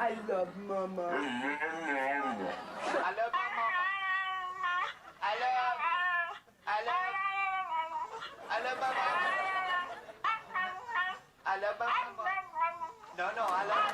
I love Mama. I love Mama. I love Mama. I love Mama. No, I love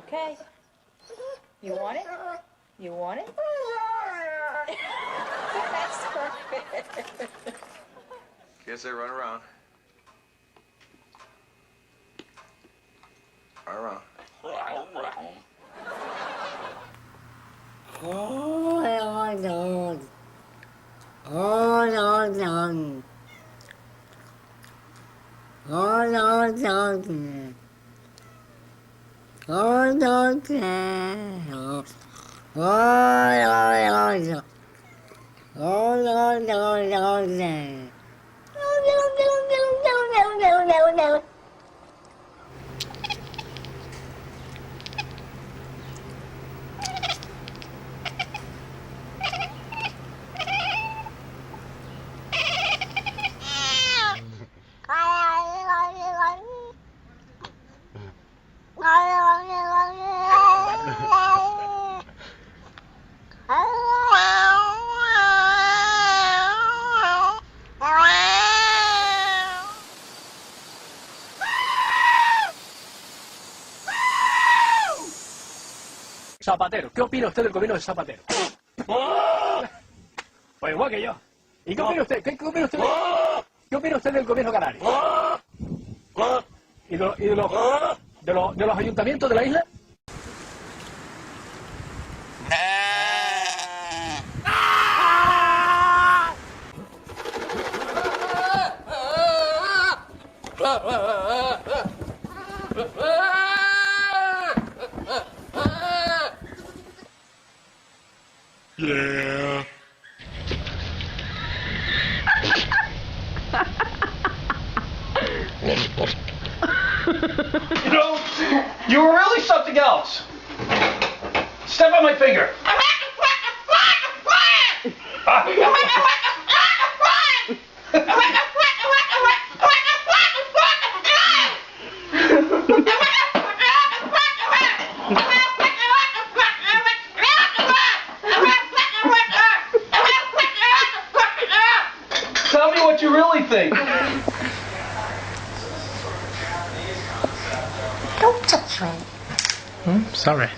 Okay. You want it? You want it? That's perfect. Guess they run around. Run around. Zapatero, ¿qué opina usted del gobierno de Zapatero? Pues igual que yo. ¿Y qué opina usted? ¿Qué opina usted? ¿Qué opina usted del gobierno canario? ¿Y de los ayuntamientos de la isla? Yeah. You know, you were really something else. Step on my finger. Tell me what you really think. Don't touch me. Sorry.